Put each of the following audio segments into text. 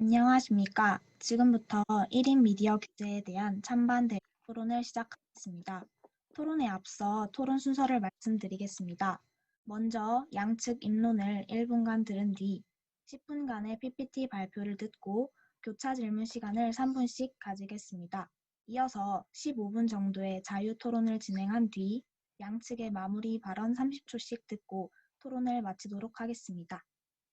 안녕하십니까. 지금부터 1인 미디어 규제에 대한 찬반 대립 토론을 시작하겠습니다. 토론에 앞서 토론 순서를 말씀드리겠습니다. 먼저 양측 입론을 1분간 들은 뒤 10분간의 PPT 발표를 듣고 교차 질문 시간을 3분씩 가지겠습니다. 이어서 15분 정도의 자유 토론을 진행한 뒤 양측의 마무리 발언 30초씩 듣고 토론을 마치도록 하겠습니다.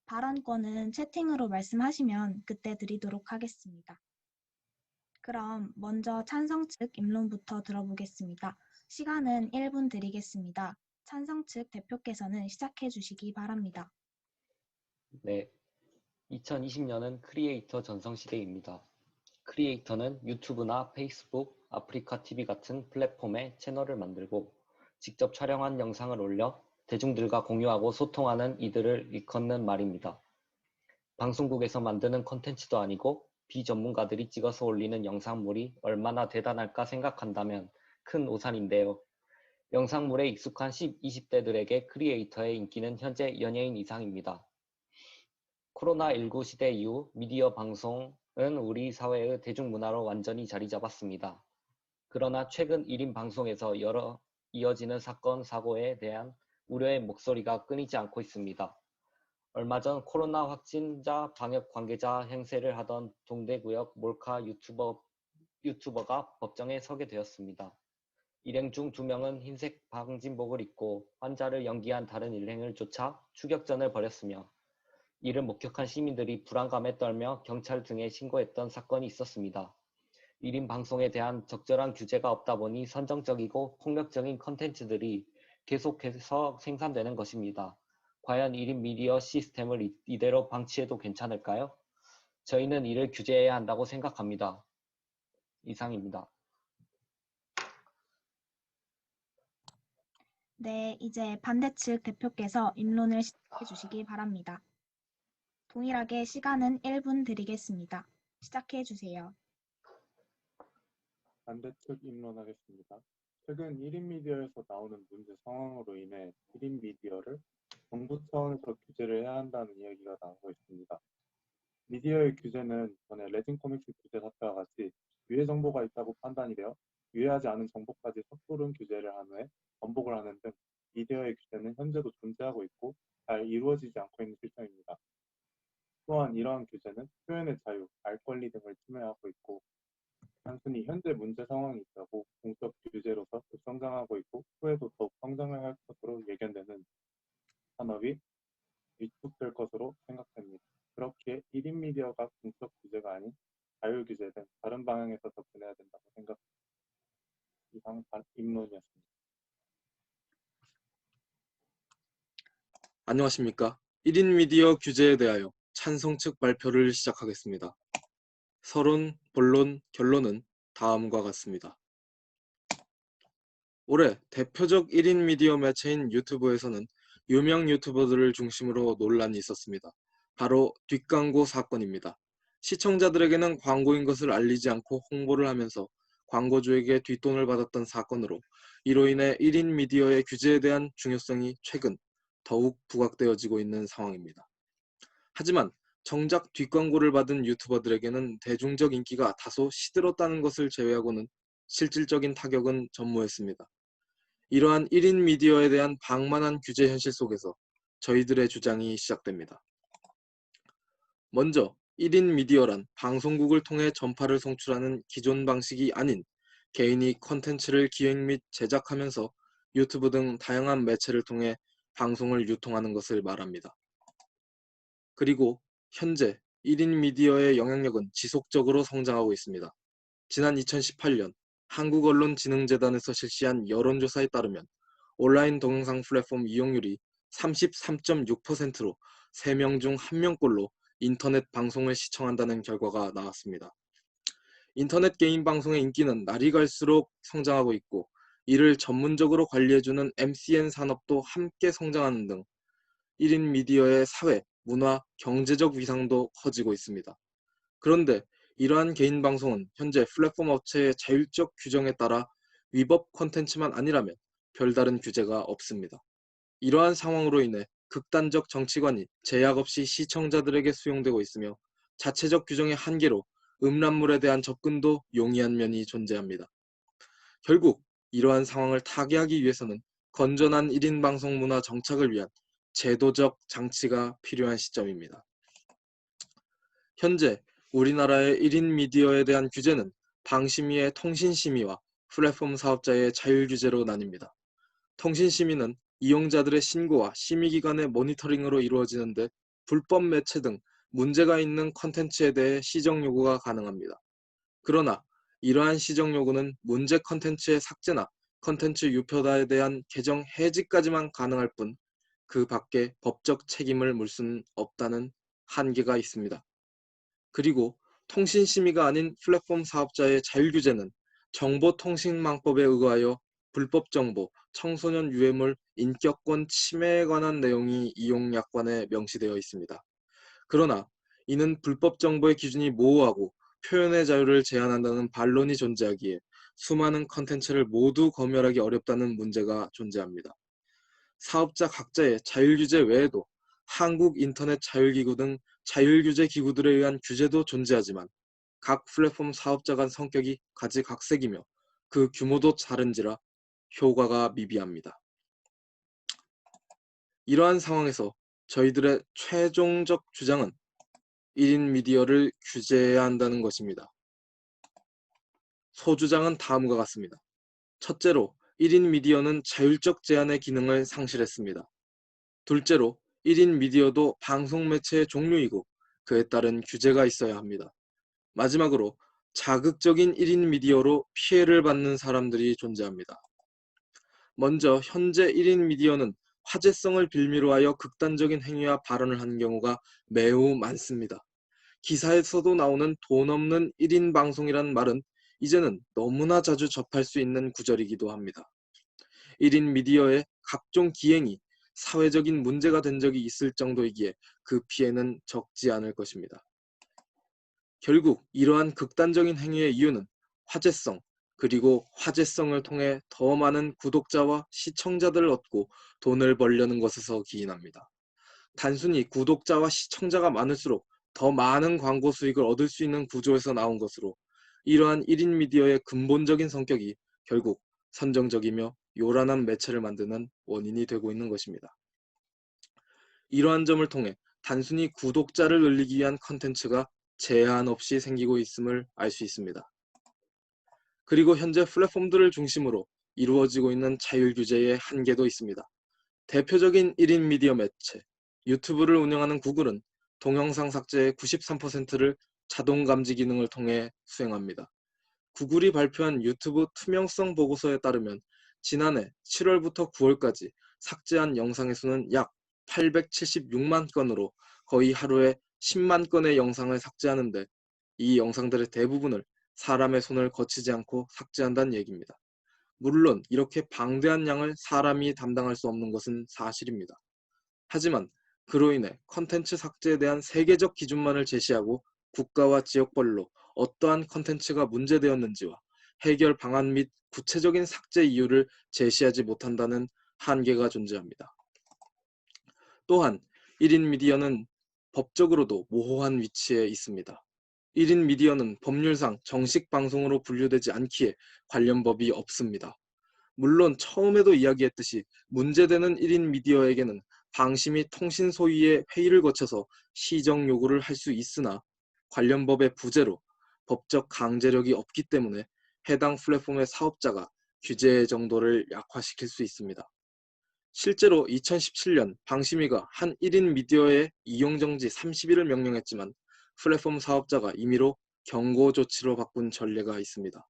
발언권은 채팅으로 말씀하시면 그때 드리도록 하겠습니다. 그럼 먼저 찬성 측 입론부터 들어보겠습니다. 시간은 1분 드리겠습니다. 찬성 측 대표께서는 시작해 주시기 바랍니다. 네, 2020년은 크리에이터 전성시대입니다. 크리에이터는 유튜브나 페이스북, 아프리카 TV 같은 플랫폼에 채널을 만들고 직접 촬영한 영상을 올려 대중들과 공유하고 소통하는 이들을 일컫는 말입니다. 방송국에서 만드는 콘텐츠도 아니고 비전문가들이 찍어서 올리는 영상물이 얼마나 대단할까 생각한다면 큰 오산인데요. 영상물에 익숙한 10, 20대들에게 크리에이터의 인기는 현재 연예인 이상입니다. 코로나19 시대 이후 미디어 방송은 우리 사회의 대중문화로 완전히 자리 잡았습니다. 그러나 최근 1인 방송에서 여러 이어지는 사건, 사고에 대한 우려의 목소리가 끊이지 않고 있습니다. 얼마 전 코로나 확진자 방역 관계자 행세를 하던 동대구역 몰카 유튜버가 법정에 서게 되었습니다. 일행 중 2명은 흰색 방진복을 입고 환자를 연기한 다른 일행을 쫓아 추격전을 벌였으며 이를 목격한 시민들이 불안감에 떨며 경찰 등에 신고했던 사건이 있었습니다. 1인 방송에 대한 적절한 규제가 없다 보니 선정적이고 폭력적인 컨텐츠들이 계속해서 생산되는 것입니다. 과연 1인 미디어 시스템을 이대로 방치해도 괜찮을까요? 저희는 이를 규제해야 한다고 생각합니다. 이상입니다. 네, 이제 반대측 대표께서 입론을 시작해 주시기 바랍니다. 동일하게 시간은 1분 드리겠습니다. 시작해 주세요. 반대측 입론하겠습니다. 최근 1인 미디어에서 나오는 문제 상황으로 인해 1인 미디어를 정부 차원에서 규제를 해야 한다는 이야기가 나오고 있습니다. 미디어의 규제는 전에 레진 코믹스 규제 사태와 같이 유해 정보가 있다고 판단이 되어 유해하지 않은 정보까지 섣부른 규제를 한 후에 번복을 하는 등 미디어의 규제는 현재도 존재하고 있고 잘 이루어지지 않고 있는 실정입니다. 또한 이러한 규제는 표현의 자유, 알 권리 등을 침해하고 있고 단순히 현재 문제 상황이 있다고 공적 규제로서 급성장하고 있고 후에도 더욱 성장을 할 것으로 예견되는 산업이 위축될 것으로 생각됩니다. 그렇게 1인 미디어가 공적 규제가 아닌 자율 규제 등 다른 방향에서 접근해야 된다고 생각합니다. 이상 입론이었습니다. 안녕하십니까. 1인 미디어 규제에 대하여 찬성 측 발표를 시작하겠습니다. 서론, 본론, 결론은 다음과 같습니다. 올해 대표적 1인 미디어 매체인 유튜브에서는 유명 유튜버들을 중심으로 논란이 있었습니다. 바로 뒷광고 사건입니다. 시청자들에게는 광고인 것을 알리지 않고 홍보를 하면서 광고주에게 뒷돈을 받았던 사건으로 이로 인해 1인 미디어의 규제에 대한 중요성이 최근 더욱 부각되어지고 있는 상황입니다. 하지만 정작 뒷광고를 받은 유튜버들에게는 대중적 인기가 다소 시들었다는 것을 제외하고는 실질적인 타격은 전무했습니다. 이러한 1인 미디어에 대한 방만한 규제 현실 속에서 저희들의 주장이 시작됩니다. 먼저 1인 미디어란 방송국을 통해 전파를 송출하는 기존 방식이 아닌 개인이 콘텐츠를 기획 및 제작하면서 유튜브 등 다양한 매체를 통해 방송을 유통하는 것을 말합니다. 그리고 현재 1인 미디어의 영향력은 지속적으로 성장하고 있습니다. 지난 2018년 한국언론진흥재단에서 실시한 여론조사에 따르면 온라인 동영상 플랫폼 이용률이 33.6%로 3명 중 1명꼴로 인터넷 방송을 시청한다는 결과가 나왔습니다. 인터넷 개인 방송의 인기는 날이 갈수록 성장하고 있고 이를 전문적으로 관리해주는 MCN 산업도 함께 성장하는 등 1인 미디어의 사회, 문화, 경제적 위상도 커지고 있습니다. 그런데 이러한 개인 방송은 현재 플랫폼 업체의 자율적 규정에 따라 위법 콘텐츠만 아니라면 별다른 규제가 없습니다. 이러한 상황으로 인해 극단적 정치관이 제약 없이 시청자들에게 수용되고 있으며 자체적 규정의 한계로 음란물에 대한 접근도 용이한 면이 존재합니다. 결국 이러한 상황을 타개하기 위해서는 건전한 1인 방송 문화 정착을 위한 제도적 장치가 필요한 시점입니다. 현재 우리나라의 1인 미디어에 대한 규제는 방심위의 통신심의와 플랫폼 사업자의 자율규제로 나뉩니다. 통신심의는 이용자들의 신고와 심의기관의 모니터링으로 이루어지는데 불법 매체 등 문제가 있는 콘텐츠에 대해 시정 요구가 가능합니다. 그러나 이러한 시정 요구는 문제 콘텐츠의 삭제나 콘텐츠 유표에 대한 계정 해지까지만 가능할 뿐 그 밖에 법적 책임을 물 수는 없다는 한계가 있습니다. 그리고 통신심의가 아닌 플랫폼 사업자의 자율규제는 정보통신망법에 의거하여 불법 정보, 청소년 유해물, 인격권 침해에 관한 내용이 이용약관에 명시되어 있습니다. 그러나 이는 불법 정보의 기준이 모호하고 표현의 자유를 제한한다는 반론이 존재하기에 수많은 컨텐츠를 모두 검열하기 어렵다는 문제가 존재합니다. 사업자 각자의 자율규제 외에도 한국인터넷자율기구 등 자율규제 기구들에 의한 규제도 존재하지만 각 플랫폼 사업자 간 성격이 가지각색이며 그 규모도 다른지라 효과가 미비합니다. 이러한 상황에서 저희들의 최종적 주장은 1인 미디어를 규제해야 한다는 것입니다. 소주장은 다음과 같습니다. 첫째로 1인 미디어는 자율적 제한의 기능을 상실했습니다. 둘째로 1인 미디어도 방송 매체의 종류이고 그에 따른 규제가 있어야 합니다. 마지막으로 자극적인 1인 미디어로 피해를 받는 사람들이 존재합니다. 먼저 현재 1인 미디어는 화제성을 빌미로 하여 극단적인 행위와 발언을 하는 경우가 매우 많습니다. 기사에서도 나오는 돈 없는 1인 방송이란 말은 이제는 너무나 자주 접할 수 있는 구절이기도 합니다. 1인 미디어의 각종 기행이 사회적인 문제가 된 적이 있을 정도이기에 그 피해는 적지 않을 것입니다. 결국 이러한 극단적인 행위의 이유는 화제성, 그리고 화제성을 통해 더 많은 구독자와 시청자들을 얻고 돈을 벌려는 것에서 기인합니다. 단순히 구독자와 시청자가 많을수록 더 많은 광고 수익을 얻을 수 있는 구조에서 나온 것으로 이러한 1인 미디어의 근본적인 성격이 결국 선정적이며 요란한 매체를 만드는 원인이 되고 있는 것입니다. 이러한 점을 통해 단순히 구독자를 늘리기 위한 컨텐츠가 제한 없이 생기고 있음을 알 수 있습니다. 그리고 현재 플랫폼들을 중심으로 이루어지고 있는 자율규제의 한계도 있습니다. 대표적인 1인 미디어 매체, 유튜브를 운영하는 구글은 동영상 삭제의 93%를 자동 감지 기능을 통해 수행합니다. 구글이 발표한 유튜브 투명성 보고서에 따르면 지난해 7월부터 9월까지 삭제한 영상의 수는 약 876만 건으로 거의 하루에 10만 건의 영상을 삭제하는데 이 영상들의 대부분을 사람의 손을 거치지 않고 삭제한다는 얘기입니다. 물론 이렇게 방대한 양을 사람이 담당할 수 없는 것은 사실입니다. 하지만 그로 인해 컨텐츠 삭제에 대한 세계적 기준만을 제시하고 국가와 지역별로 어떠한 컨텐츠가 문제되었는지와 해결 방안 및 구체적인 삭제 이유를 제시하지 못한다는 한계가 존재합니다. 또한 1인 미디어는 법적으로도 모호한 위치에 있습니다. 1인 미디어는 법률상 정식 방송으로 분류되지 않기에 관련 법이 없습니다. 물론 처음에도 이야기했듯이 문제되는 1인 미디어에게는 방심위 통신 소위의 회의를 거쳐서 시정 요구를 할 수 있으나 관련 법의 부재로 법적 강제력이 없기 때문에 해당 플랫폼의 사업자가 규제의 정도를 약화시킬 수 있습니다. 실제로 2017년 방심위가 한 1인 미디어의 이용정지 30일을 명령했지만 플랫폼 사업자가 임의로 경고 조치로 바꾼 전례가 있습니다.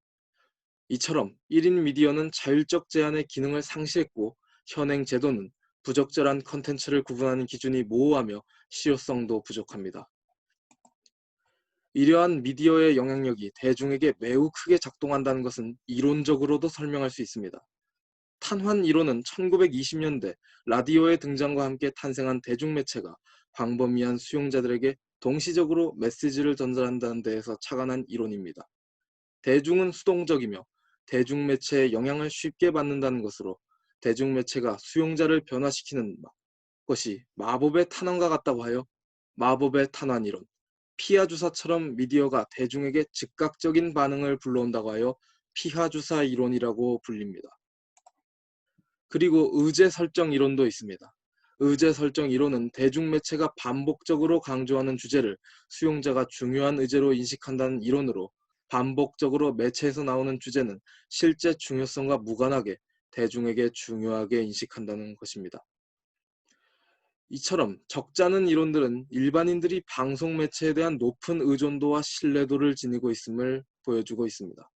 이처럼 1인 미디어는 자율적 제한의 기능을 상실했고 현행 제도는 부적절한 컨텐츠를 구분하는 기준이 모호하며 실효성도 부족합니다. 이러한 미디어의 영향력이 대중에게 매우 크게 작동한다는 것은 이론적으로도 설명할 수 있습니다. 탄환 이론은 1920년대 라디오의 등장과 함께 탄생한 대중매체가 광범위한 수용자들에게 동시적으로 메시지를 전달한다는 데에서 착안한 이론입니다. 대중은 수동적이며 대중매체의 영향을 쉽게 받는다는 것으로 대중매체가 수용자를 변화시키는 것이 마법의 탄환과 같다고 하여 마법의 탄환 이론, 피하 주사처럼 미디어가 대중에게 즉각적인 반응을 불러온다고 하여 피하 주사 이론이라고 불립니다. 그리고 의제 설정 이론도 있습니다. 의제 설정 이론은 대중매체가 반복적으로 강조하는 주제를 수용자가 중요한 의제로 인식한다는 이론으로, 반복적으로 매체에서 나오는 주제는 실제 중요성과 무관하게 대중에게 중요하게 인식한다는 것입니다. 이처럼 적잖은 이론들은 일반인들이 방송 매체에 대한 높은 의존도와 신뢰도를 지니고 있음을 보여주고 있습니다.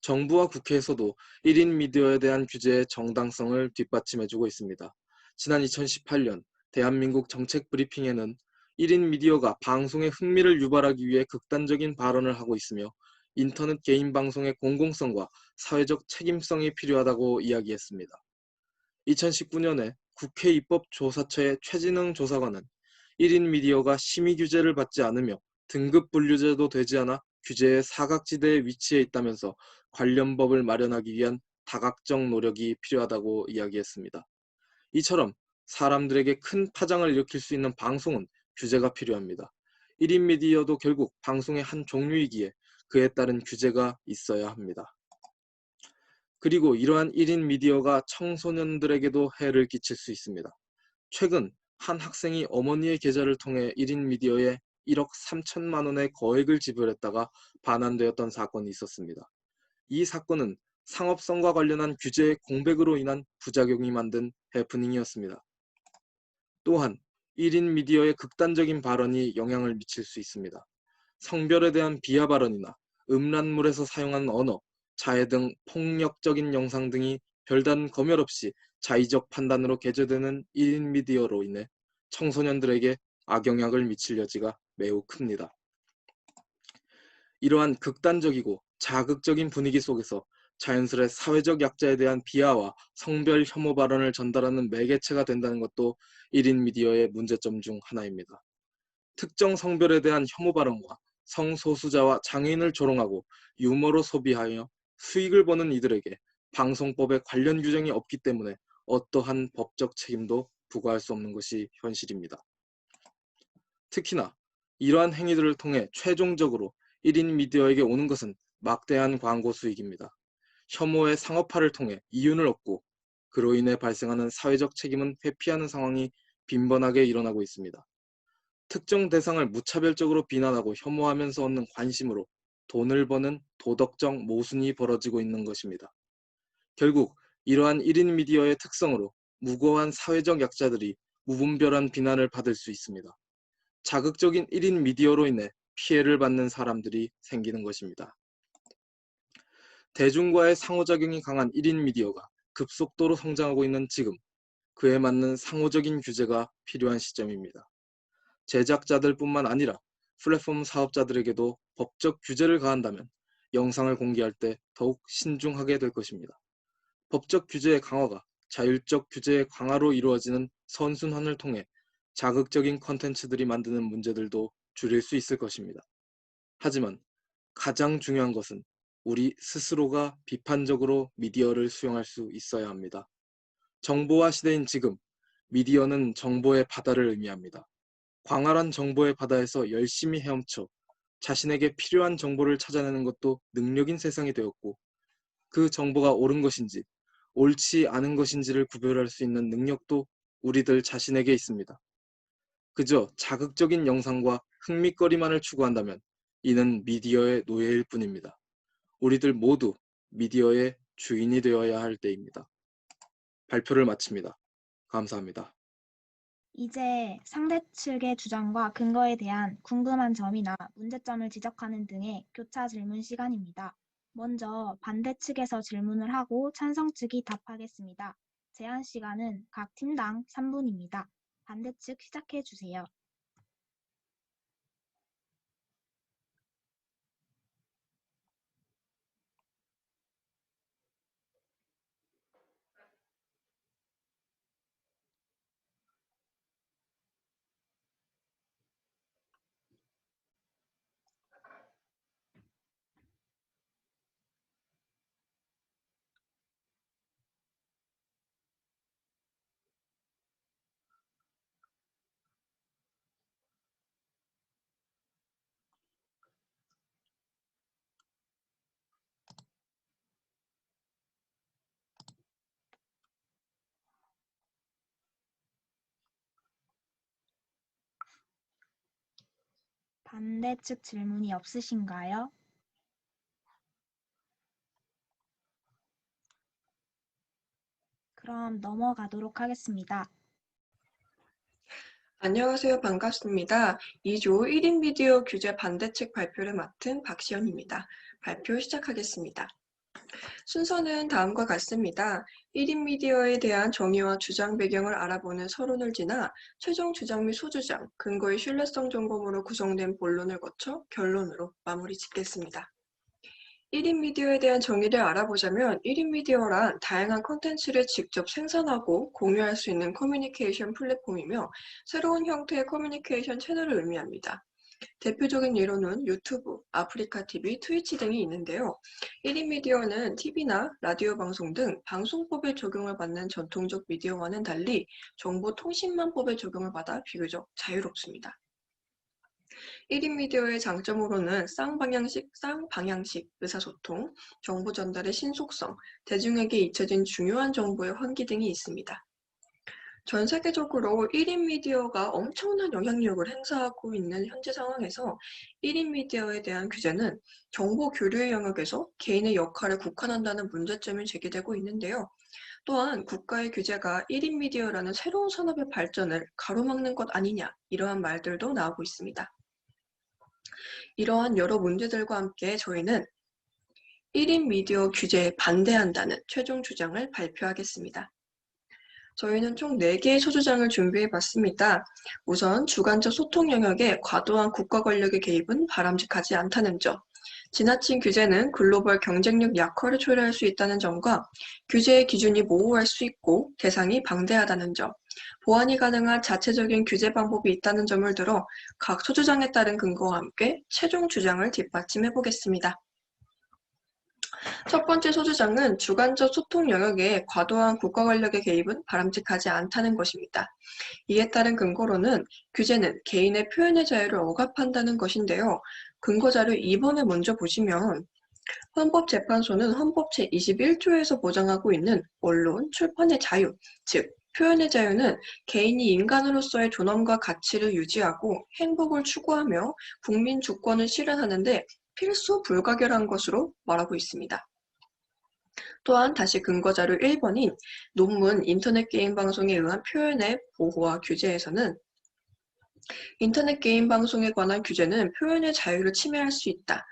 정부와 국회에서도 1인 미디어에 대한 규제의 정당성을 뒷받침해주고 있습니다. 지난 2018년 대한민국 정책 브리핑에는 1인 미디어가 방송의 흥미를 유발하기 위해 극단적인 발언을 하고 있으며 인터넷 개인 방송의 공공성과 사회적 책임성이 필요하다고 이야기했습니다. 2019년에 국회 입법조사처의 최진흥 조사관은 1인 미디어가 심의 규제를 받지 않으며 등급 분류제도 되지 않아 규제의 사각지대에 위치해 있다면서 관련 법을 마련하기 위한 다각적 노력이 필요하다고 이야기했습니다. 이처럼 사람들에게 큰 파장을 일으킬 수 있는 방송은 규제가 필요합니다. 1인 미디어도 결국 방송의 한 종류이기에 그에 따른 규제가 있어야 합니다. 그리고 이러한 1인 미디어가 청소년들에게도 해를 끼칠 수 있습니다. 최근 한 학생이 어머니의 계좌를 통해 1인 미디어에 1억 3천만 원의 거액을 지불했다가 반환되었던 사건이 있었습니다. 이 사건은 상업성과 관련한 규제의 공백으로 인한 부작용이 만든 해프닝이었습니다. 또한 1인 미디어의 극단적인 발언이 영향을 미칠 수 있습니다. 성별에 대한 비하 발언이나 음란물에서 사용하는 언어, 자해 등 폭력적인 영상 등이 별다른 검열 없이 자의적 판단으로 게재되는 1인 미디어로 인해 청소년들에게 악영향을 미칠 여지가 매우 큽니다. 이러한 극단적이고 자극적인 분위기 속에서 자연스레 사회적 약자에 대한 비하와 성별 혐오 발언을 전달하는 매개체가 된다는 것도 1인 미디어의 문제점 중 하나입니다. 특정 성별에 대한 혐오 발언과 성소수자와 장애인을 조롱하고 유머로 소비하여 수익을 버는 이들에게 방송법에 관련 규정이 없기 때문에 어떠한 법적 책임도 부과할 수 없는 것이 현실입니다. 특히나 이러한 행위들을 통해 최종적으로 1인 미디어에게 오는 것은 막대한 광고 수익입니다. 혐오의 상업화를 통해 이윤을 얻고 그로 인해 발생하는 사회적 책임은 회피하는 상황이 빈번하게 일어나고 있습니다. 특정 대상을 무차별적으로 비난하고 혐오하면서 얻는 관심으로 돈을 버는 도덕적 모순이 벌어지고 있는 것입니다. 결국 이러한 1인 미디어의 특성으로 무고한 사회적 약자들이 무분별한 비난을 받을 수 있습니다. 자극적인 1인 미디어로 인해 피해를 받는 사람들이 생기는 것입니다. 대중과의 상호작용이 강한 1인 미디어가 급속도로 성장하고 있는 지금, 그에 맞는 상호적인 규제가 필요한 시점입니다. 제작자들뿐만 아니라 플랫폼 사업자들에게도 법적 규제를 가한다면 영상을 공개할 때 더욱 신중하게 될 것입니다. 법적 규제의 강화가 자율적 규제의 강화로 이루어지는 선순환을 통해 자극적인 컨텐츠들이 만드는 문제들도 줄일 수 있을 것입니다. 하지만 가장 중요한 것은 우리 스스로가 비판적으로 미디어를 수용할 수 있어야 합니다. 정보화 시대인 지금, 미디어는 정보의 바다를 의미합니다. 광활한 정보의 바다에서 열심히 헤엄쳐 자신에게 필요한 정보를 찾아내는 것도 능력인 세상이 되었고, 그 정보가 옳은 것인지 옳지 않은 것인지를 구별할 수 있는 능력도 우리들 자신에게 있습니다. 그저 자극적인 영상과 흥미거리만을 추구한다면 이는 미디어의 노예일 뿐입니다. 우리들 모두 미디어의 주인이 되어야 할 때입니다. 발표를 마칩니다. 감사합니다. 이제 상대 측의 주장과 근거에 대한 궁금한 점이나 문제점을 지적하는 등의 교차 질문 시간입니다. 먼저 반대 측에서 질문을 하고 찬성 측이 답하겠습니다. 제한 시간은 각 팀당 3분입니다. 반대 측 시작해 주세요. 반대 측 질문이 없으신가요? 그럼 넘어가도록 하겠습니다. 안녕하세요. 반갑습니다. 2조 1인 미디어 규제 반대책 발표를 맡은 박시연입니다. 발표 시작하겠습니다. 순서는 다음과 같습니다. 1인 미디어에 대한 정의와 주장 배경을 알아보는 서론을 지나 최종 주장 및 소주장, 근거의 신뢰성 점검으로 구성된 본론을 거쳐 결론으로 마무리 짓겠습니다. 1인 미디어에 대한 정의를 알아보자면 1인 미디어란 다양한 콘텐츠를 직접 생산하고 공유할 수 있는 커뮤니케이션 플랫폼이며 새로운 형태의 커뮤니케이션 채널을 의미합니다. 대표적인 예로는 유튜브, 아프리카 TV, 트위치 등이 있는데요. 1인 미디어는 TV나 라디오 방송 등 방송법의 적용을 받는 전통적 미디어와는 달리 정보통신망법의 적용을 받아 비교적 자유롭습니다. 1인 미디어의 장점으로는 쌍방향식 의사소통, 정보 전달의 신속성, 대중에게 잊혀진 중요한 정보의 환기 등이 있습니다. 전 세계적으로 1인 미디어가 엄청난 영향력을 행사하고 있는 현재 상황에서 1인 미디어에 대한 규제는 정보 교류의 영역에서 개인의 역할을 국한한다는 문제점이 제기되고 있는데요. 또한 국가의 규제가 1인 미디어라는 새로운 산업의 발전을 가로막는 것 아니냐, 이러한 말들도 나오고 있습니다. 이러한 여러 문제들과 함께 저희는 1인 미디어 규제에 반대한다는 최종 주장을 발표하겠습니다. 저희는 총 4개의 소주장을 준비해봤습니다. 우선 주관적 소통 영역에 과도한 국가 권력의 개입은 바람직하지 않다는 점, 지나친 규제는 글로벌 경쟁력 약화를 초래할 수 있다는 점과 규제의 기준이 모호할 수 있고 대상이 방대하다는 점, 보완이 가능한 자체적인 규제 방법이 있다는 점을 들어 각 소주장에 따른 근거와 함께 최종 주장을 뒷받침해보겠습니다. 첫 번째 소주장은 주관적 소통 영역에 과도한 국가 권력의 개입은 바람직하지 않다는 것입니다. 이에 따른 근거로는 규제는 개인의 표현의 자유를 억압한다는 것인데요. 근거 자료 2번을 먼저 보시면 헌법재판소는 헌법 제21조에서 보장하고 있는 언론, 출판의 자유, 즉 표현의 자유는 개인이 인간으로서의 존엄과 가치를 유지하고 행복을 추구하며 국민 주권을 실현하는 데 필수 불가결한 것으로 말하고 있습니다. 또한 다시 근거자료 1번인 논문 인터넷 게임 방송에 의한 표현의 보호와 규제에서는 인터넷 게임 방송에 관한 규제는 표현의 자유를 침해할 수 있다.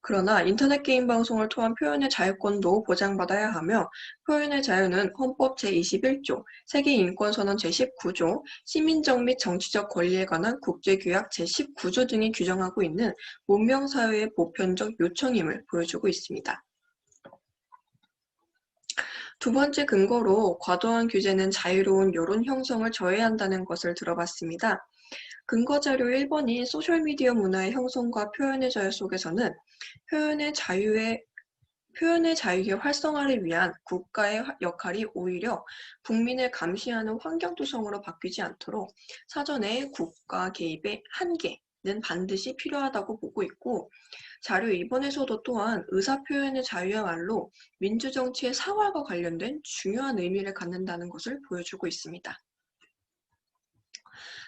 그러나 인터넷 게임 방송을 통한 표현의 자유권도 보장받아야 하며 표현의 자유는 헌법 제21조, 세계인권선언 제19조, 시민적 및 정치적 권리에 관한 국제규약 제19조 등이 규정하고 있는 문명사회의 보편적 요청임을 보여주고 있습니다. 두 번째 근거로 과도한 규제는 자유로운 여론 형성을 저해한다는 것을 들어봤습니다. 근거자료 1번인 소셜미디어 문화의 형성과 표현의 자유 속에서는 표현의 자유의 활성화를 위한 국가의 역할이 오히려 국민을 감시하는 환경 조성으로 바뀌지 않도록 사전에 국가 개입의 한계는 반드시 필요하다고 보고 있고, 자료 2번에서도 또한 의사표현의 자유야말로 민주정치의 사활과 관련된 중요한 의미를 갖는다는 것을 보여주고 있습니다.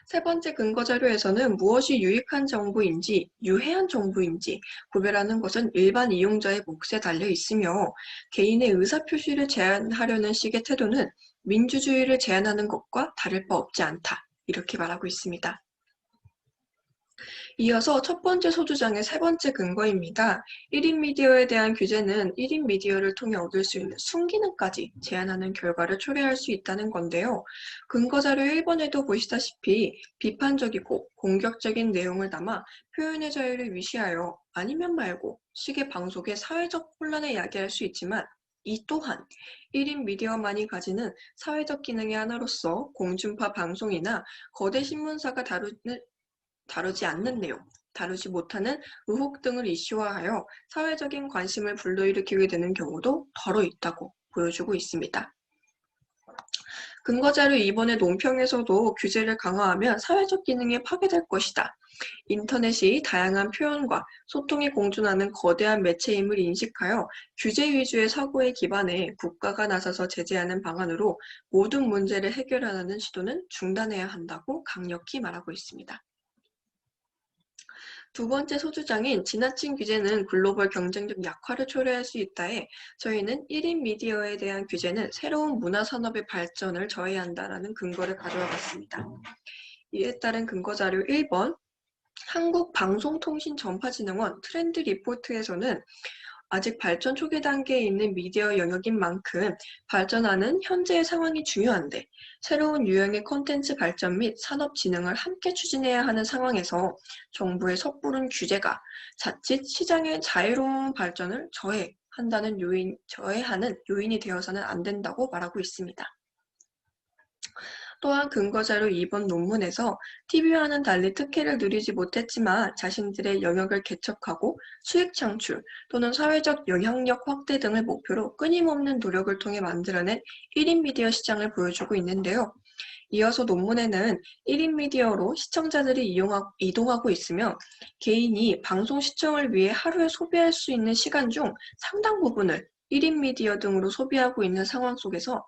세 번째 근거 자료에서는 무엇이 유익한 정보인지 유해한 정보인지 구별하는 것은 일반 이용자의 몫에 달려 있으며 개인의 의사표시를 제한하려는 식의 태도는 민주주의를 제한하는 것과 다를 바 없지 않다. 이렇게 말하고 있습니다. 이어서 첫 번째 소주장의 세 번째 근거입니다. 1인 미디어에 대한 규제는 1인 미디어를 통해 얻을 수 있는 순기능까지 제한하는 결과를 초래할 수 있다는 건데요. 근거 자료 1번에도 보시다시피 비판적이고 공격적인 내용을 담아 표현의 자유를 위시하여 아니면 말고 식의 방송의 사회적 혼란을 야기할 수 있지만 이 또한 1인 미디어만이 가지는 사회적 기능의 하나로서 공중파 방송이나 거대 신문사가 다루지 않는 내용, 다루지 못하는 의혹 등을 이슈화하여 사회적인 관심을 불러일으키게 되는 경우도 덜어 있다고 보여주고 있습니다. 근거자료 2번의 논평에서도 규제를 강화하면 사회적 기능이 파괴될 것이다. 인터넷이 다양한 표현과 소통이 공존하는 거대한 매체임을 인식하여 규제 위주의 사고에 기반해 국가가 나서서 제재하는 방안으로 모든 문제를 해결하려는 시도는 중단해야 한다고 강력히 말하고 있습니다. 두 번째 소주장인 지나친 규제는 글로벌 경쟁력 약화를 초래할 수 있다에 저희는 1인 미디어에 대한 규제는 새로운 문화산업의 발전을 저해한다라는 근거를 가져와 봤습니다. 이에 따른 근거 자료 1번, 한국방송통신전파진흥원 트렌드 리포트에서는 아직 발전 초기 단계에 있는 미디어 영역인 만큼 발전하는 현재의 상황이 중요한데 새로운 유형의 콘텐츠 발전 및 산업 진흥을 함께 추진해야 하는 상황에서 정부의 섣부른 규제가 자칫 시장의 자유로운 발전을 저해하는 요인이 되어서는 안 된다고 말하고 있습니다. 또한 근거자료 2번 논문에서 TV와는 달리 특혜를 누리지 못했지만 자신들의 영역을 개척하고 수익 창출 또는 사회적 영향력 확대 등을 목표로 끊임없는 노력을 통해 만들어낸 1인 미디어 시장을 보여주고 있는데요. 이어서 논문에는 1인 미디어로 시청자들이 이동하고 있으며 개인이 방송 시청을 위해 하루에 소비할 수 있는 시간 중 상당 부분을 1인 미디어 등으로 소비하고 있는 상황 속에서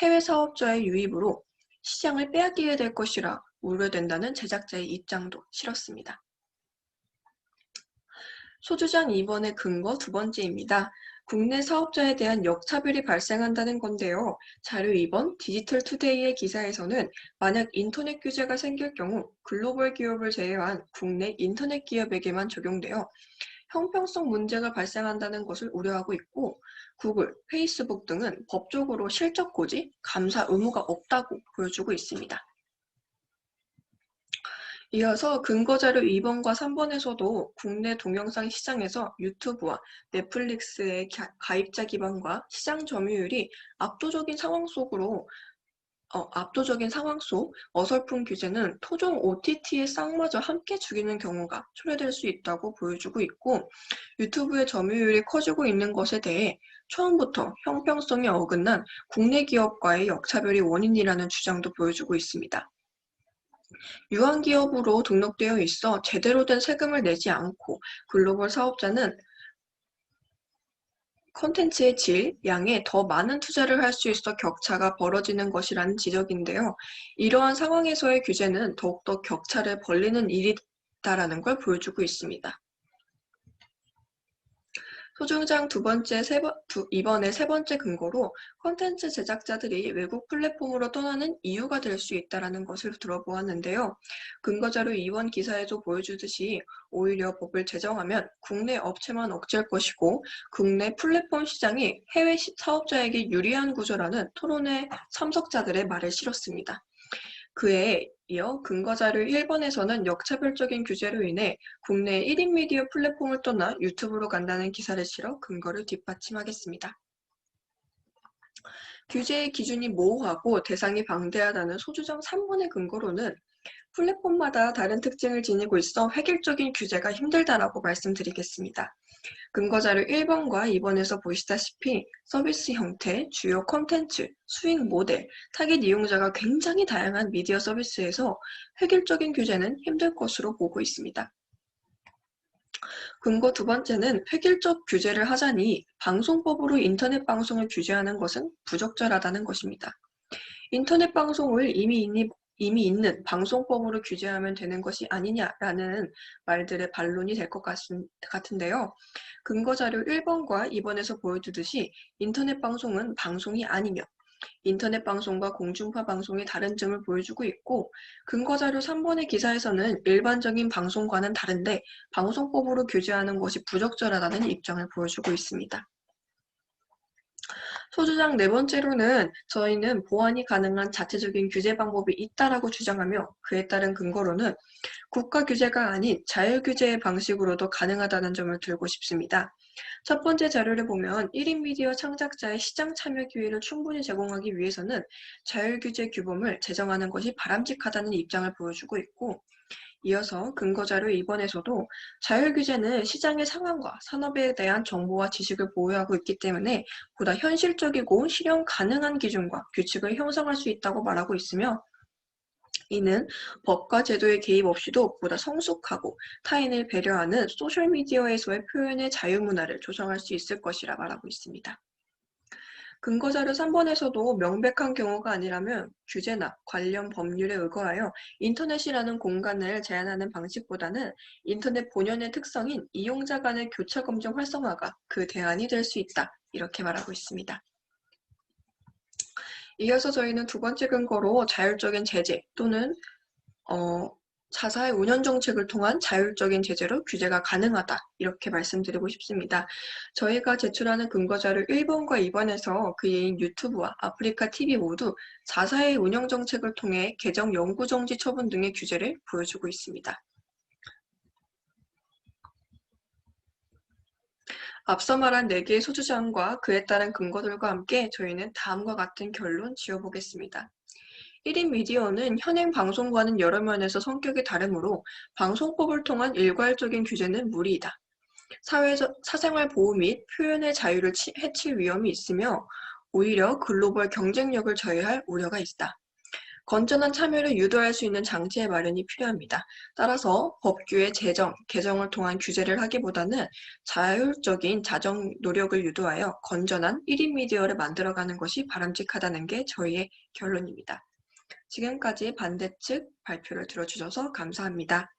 해외 사업자의 유입으로 시장을 빼앗기게 될 것이라 우려된다는 제작자의 입장도 실었습니다. 소주장 2번의 근거 두 번째입니다. 국내 사업자에 대한 역차별이 발생한다는 건데요. 자료 2번 디지털 투데이의 기사에서는 만약 인터넷 규제가 생길 경우 글로벌 기업을 제외한 국내 인터넷 기업에게만 적용되어 형평성 문제가 발생한다는 것을 우려하고 있고 구글, 페이스북 등은 법적으로 실적 고지, 감사 의무가 없다고 보여주고 있습니다. 이어서 근거자료 2번과 3번에서도 국내 동영상 시장에서 유튜브와 넷플릭스의 가입자 기반과 시장 점유율이 압도적인 상황 속 어설픈 규제는 토종 OTT의 쌍마저 함께 죽이는 경우가 초래될 수 있다고 보여주고 있고 유튜브의 점유율이 커지고 있는 것에 대해 처음부터 형평성이 어긋난 국내 기업과의 역차별이 원인이라는 주장도 보여주고 있습니다. 유한기업으로 등록되어 있어 제대로 된 세금을 내지 않고 글로벌 사업자는 콘텐츠의 질, 양에 더 많은 투자를 할 수 있어 격차가 벌어지는 것이라는 지적인데요. 이러한 상황에서의 규제는 더욱더 격차를 벌리는 일이다라는 걸 보여주고 있습니다. 소주장 이번에 세 번째 근거로 콘텐츠 제작자들이 외국 플랫폼으로 떠나는 이유가 될 수 있다는 것을 들어보았는데요. 근거자료 2번 기사에도 보여주듯이 오히려 법을 제정하면 국내 업체만 억제할 것이고 국내 플랫폼 시장이 해외 사업자에게 유리한 구조라는 토론회 참석자들의 말을 실었습니다. 그에 이어 근거자료 1번에서는 역차별적인 규제로 인해 국내 1인 미디어 플랫폼을 떠나 유튜브로 간다는 기사를 실어 근거를 뒷받침하겠습니다. 규제의 기준이 모호하고 대상이 방대하다는 소주장 3번의 근거로는 플랫폼마다 다른 특징을 지니고 있어 획일적인 규제가 힘들다라고 말씀드리겠습니다. 근거자료 1번과 2번에서 보시다시피 서비스 형태, 주요 콘텐츠, 수익 모델, 타깃 이용자가 굉장히 다양한 미디어 서비스에서 획일적인 규제는 힘들 것으로 보고 있습니다. 근거 두 번째는 획일적 규제를 하자니 방송법으로 인터넷 방송을 규제하는 것은 부적절하다는 것입니다. 인터넷 방송을 이미 있는 방송법으로 규제하면 되는 것이 아니냐라는 말들의 반론이 될 것 같은데요. 근거자료 1번과 2번에서 보여주듯이 인터넷 방송은 방송이 아니며 인터넷 방송과 공중파 방송의 다른 점을 보여주고 있고 근거자료 3번의 기사에서는 일반적인 방송과는 다른데 방송법으로 규제하는 것이 부적절하다는 입장을 보여주고 있습니다. 소주장 네 번째로는 저희는 보완이 가능한 자체적인 규제 방법이 있다라고 주장하며 그에 따른 근거로는 국가 규제가 아닌 자율 규제의 방식으로도 가능하다는 점을 들고 싶습니다. 첫 번째 자료를 보면 1인 미디어 창작자의 시장 참여 기회를 충분히 제공하기 위해서는 자율 규제 규범을 제정하는 것이 바람직하다는 입장을 보여주고 있고 이어서 근거자료 2번에서도 자율규제는 시장의 상황과 산업에 대한 정보와 지식을 보유하고 있기 때문에 보다 현실적이고 실현 가능한 기준과 규칙을 형성할 수 있다고 말하고 있으며 이는 법과 제도의 개입 없이도 보다 성숙하고 타인을 배려하는 소셜미디어에서의 표현의 자유문화를 조성할 수 있을 것이라 말하고 있습니다. 근거자료 3번에서도 명백한 경우가 아니라면 규제나 관련 법률에 의거하여 인터넷이라는 공간을 제한하는 방식보다는 인터넷 본연의 특성인 이용자 간의 교차 검증 활성화가 그 대안이 될 수 있다. 이렇게 말하고 있습니다. 이어서 저희는 두 번째 근거로 자율적인 제재 또는 자사의 운영 정책을 통한 자율적인 제재로 규제가 가능하다. 이렇게 말씀드리고 싶습니다. 저희가 제출하는 근거자료 1번과 2번에서 그 예인 유튜브와 아프리카 TV 모두 자사의 운영 정책을 통해 계정 영구 정지 처분 등의 규제를 보여주고 있습니다. 앞서 말한 4개의 소주장과 그에 따른 근거들과 함께 저희는 다음과 같은 결론 지어보겠습니다. 1인 미디어는 현행 방송과는 여러 면에서 성격이 다르므로 방송법을 통한 일괄적인 규제는 무리이다. 사생활 보호 및 표현의 자유를 해칠 위험이 있으며 오히려 글로벌 경쟁력을 저해할 우려가 있다. 건전한 참여를 유도할 수 있는 장치의 마련이 필요합니다. 따라서 법규의 개정을 통한 규제를 하기보다는 자율적인 자정 노력을 유도하여 건전한 1인 미디어를 만들어가는 것이 바람직하다는 게 저희의 결론입니다. 지금까지 반대 측 발표를 들어주셔서 감사합니다.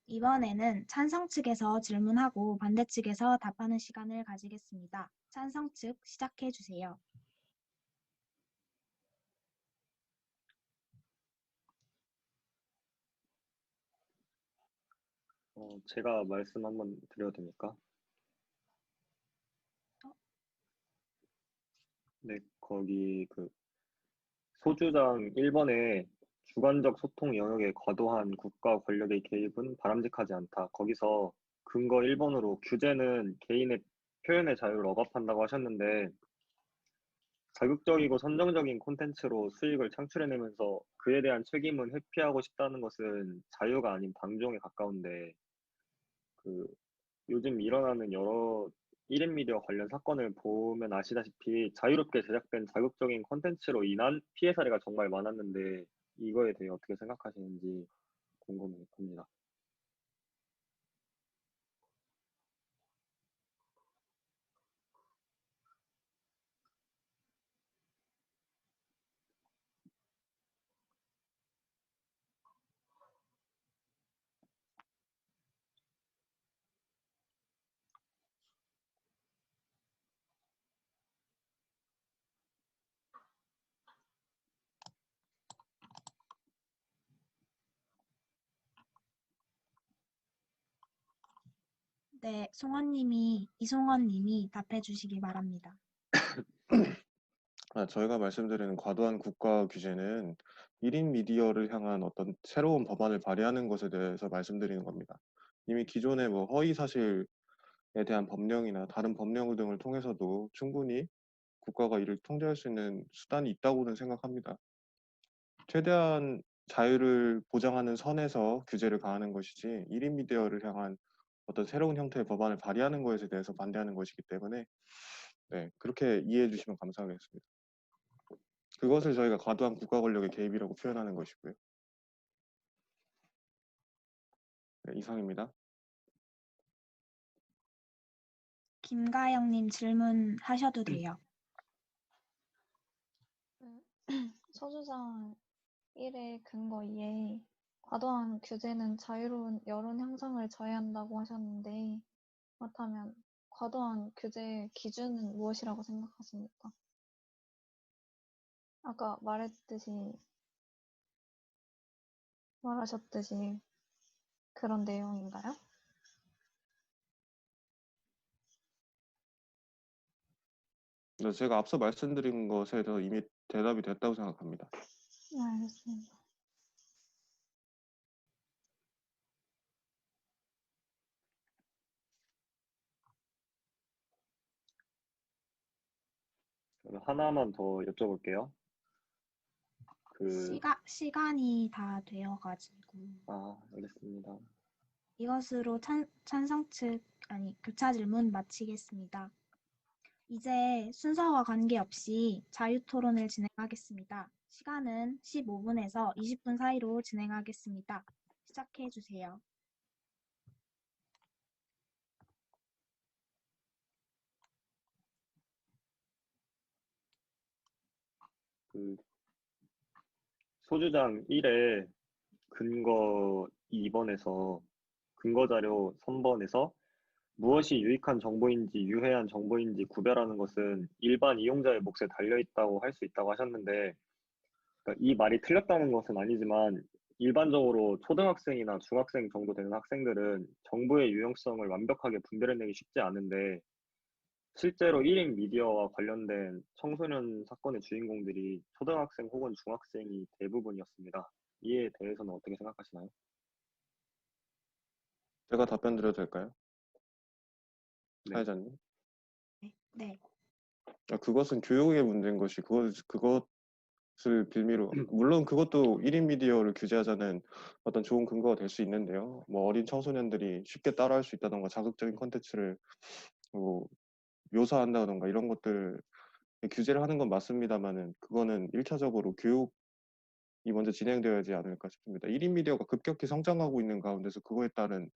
이번에는 찬성 측에서 질문하고 반대 측에서 답하는 시간을 가지겠습니다. 찬성 측 시작해 주세요. 제가 말씀 한번 드려도 됩니까? 네, 거기 그 소주장 1번에 주관적 소통 영역에 과도한 국가 권력의 개입은 바람직하지 않다. 거기서 근거 1번으로 규제는 개인의 표현의 자유를 억압한다고 하셨는데 자극적이고 선정적인 콘텐츠로 수익을 창출해내면서 그에 대한 책임은 회피하고 싶다는 것은 자유가 아닌 방종에 가까운데 그 요즘 일어나는 여러 1인 미디어 관련 사건을 보면 아시다시피 자유롭게 제작된 자극적인 콘텐츠로 인한 피해 사례가 정말 많았는데 이거에 대해 어떻게 생각하시는지 궁금합니다. 네, 이송원 님이 답해 주시기 바랍니다. 저희가 말씀드리는 과도한 국가 규제는 1인 미디어를 향한 어떤 새로운 법안을 발의하는 것에 대해서 말씀드리는 겁니다. 이미 기존의 뭐 허위 사실에 대한 법령이나 다른 법령 등을 통해서도 충분히 국가가 이를 통제할 수 있는 수단이 있다고는 생각합니다. 최대한 자유를 보장하는 선에서 규제를 가하는 것이지 1인 미디어를 향한 어떤 새로운 형태의 법안을 발의하는 것에 대해서 반대하는 것이기 때문에 네, 그렇게 이해해 주시면 감사하겠습니다. 그것을 저희가 과도한 국가 권력의 개입이라고 표현하는 것이고요. 네, 이상입니다. 김가영 님 질문하셔도 돼요. 소주장 1의 근거 2에 과도한 규제는 자유로운 여론 형성을 저해한다고 하셨는데 그렇다면 과도한 규제의 기준은 무엇이라고 생각하십니까? 아까 말하셨듯이 그런 내용인가요? 네, 제가 앞서 말씀드린 것에 대해서 이미 대답이 됐다고 생각합니다. 네, 알겠습니다. 저는 하나만 더 여쭤볼게요. 시간이 다 되어가지고 알겠습니다. 이것으로 찬성 측 교차 질문 마치겠습니다. 이제 순서와 관계없이 자유토론을 진행하겠습니다. 시간은 15분에서 20분 사이로 진행하겠습니다. 시작해 주세요. 그 소주장 1에 근거 2번에서 근거 자료 3번에서 무엇이 유익한 정보인지 유해한 정보인지 구별하는 것은 일반 이용자의 몫에 달려있다고 할 수 있다고 하셨는데, 그러니까 이 말이 틀렸다는 것은 아니지만 일반적으로 초등학생이나 중학생 정도 되는 학생들은 정보의 유용성을 완벽하게 분별해내기 쉽지 않은데, 실제로 1인 미디어와 관련된 청소년 사건의 주인공들이 초등학생 혹은 중학생이 대부분이었습니다. 이에 대해서는 어떻게 생각하시나요? 제가 답변 드려도 될까요? 네. 사회자님. 네. 그것은 교육의 문제인 것이 그것을 빌미로 물론 그것도 1인 미디어를 규제하자는 어떤 좋은 근거가 될 수 있는데요. 뭐 어린 청소년들이 쉽게 따라할 수 있다던가 자극적인 콘텐츠를 뭐 묘사한다던가 이런 것들 규제를 하는 건 맞습니다만은 그거는 1차적으로 교육이 먼저 진행되어야지 않을까 싶습니다. 1인 미디어가 급격히 성장하고 있는 가운데서 그거에 따른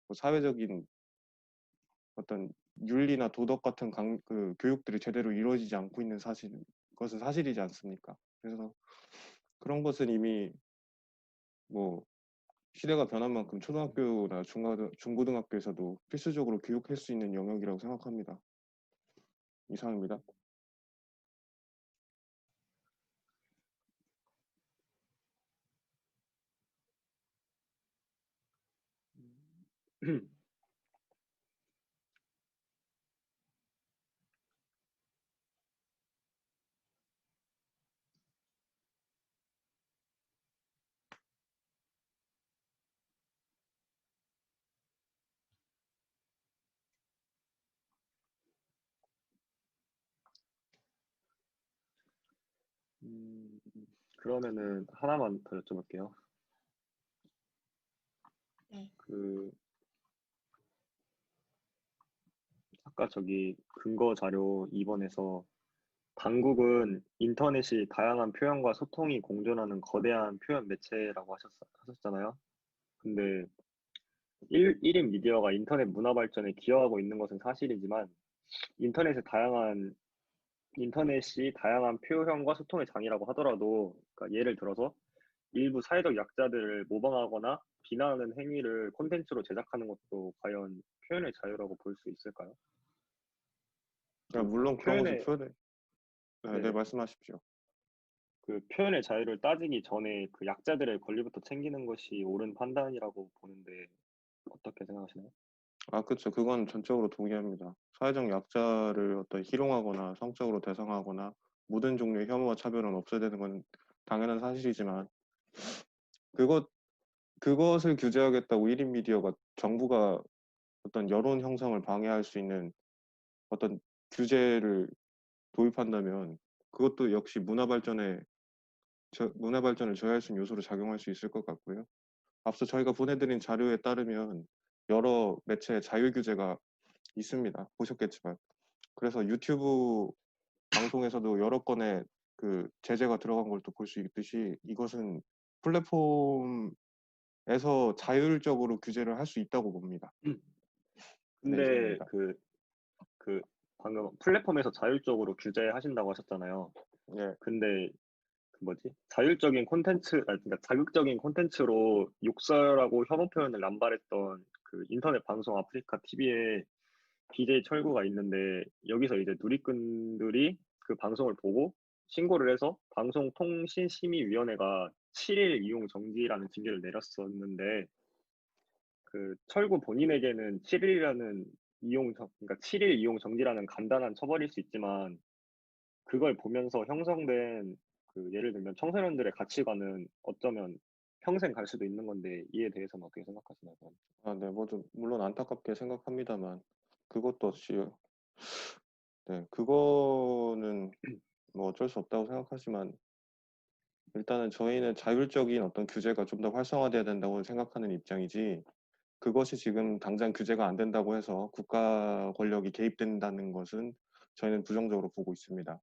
뭐 사회적인 어떤 윤리나 도덕 같은 교육들이 제대로 이루어지지 않고 있는 것은 사실이지 않습니까? 그래서 그런 것은 이미 뭐 시대가 변한 만큼 초등학교나 중고등학교에서도 필수적으로 교육할 수 있는 영역이라고 생각합니다. 이상입니다. 그러면은 하나만 더 여쭤볼게요. 네. 아까 저기 근거 자료 2번에서 당국은 인터넷이 다양한 표현과 소통이 공존하는 거대한 표현 매체라고 하셨잖아요. 근데 1인 미디어가 인터넷 문화 발전에 기여하고 있는 것은 사실이지만 인터넷이 다양한 표현과 소통의 장이라고 하더라도, 그러니까 예를 들어서 일부 사회적 약자들을 모방하거나 비난하는 행위를 콘텐츠로 제작하는 것도 과연 표현의 자유라고 볼 수 있을까요? 물론 그런 것은 표현의 네, 말씀하십시오. 그 표현의 자유를 따지기 전에 그 약자들의 권리부터 챙기는 것이 옳은 판단이라고 보는데 어떻게 생각하시나요? 그렇죠. 그건 전적으로 동의합니다. 사회적 약자를 어떤 희롱하거나 성적으로 대상하거나 모든 종류의 혐오와 차별은 없어야 되는 건 당연한 사실이지만 그것을 규제하겠다고 1인 미디어가 정부가 어떤 여론 형성을 방해할 수 있는 어떤 규제를 도입한다면 그것도 역시 문화 발전을 저해할 수 있는 요소로 작용할 수 있을 것 같고요. 앞서 저희가 보내드린 자료에 따르면 여러 매체의 자유 규제가 있습니다. 보셨겠지만. 그래서 유튜브 방송에서도 여러 건의 그 제재가 들어간 걸 또 볼 수 있듯이 이것은 플랫폼에서 자율적으로 규제를 할 수 있다고 봅니다. 네, 근데 이상입니다. 그 방금 플랫폼에서 자율적으로 규제하신다고 하셨잖아요. 예. 근데 그 뭐지? 자율적인 콘텐츠, 그러니까 자극적인 콘텐츠로 욕설하고 혐오 표현을 남발했던 그 인터넷 방송 아프리카 TV에 BJ 철구가 있는데, 여기서 이제 누리꾼들이 그 방송을 보고 신고를 해서 방송통신심의위원회가 7일 이용 정지라는 징계를 내렸었는데, 그 철구 본인에게는 7일이라는 그러니까 7일 이용 정지라는 간단한 처벌일 수 있지만, 그걸 보면서 형성된 그 예를 들면 청소년들의 가치관은 어쩌면 평생 갈 수도 있는 건데, 이에 대해서는 어떻게 생각하시나요? 네, 물론 안타깝게 생각합니다만 그것도 없이 네, 그거는 뭐 어쩔 수 없다고 생각하지만 일단은 저희는 자율적인 어떤 규제가 좀 더 활성화돼야 된다고 생각하는 입장이지 그것이 지금 당장 규제가 안 된다고 해서 국가 권력이 개입된다는 것은 저희는 부정적으로 보고 있습니다.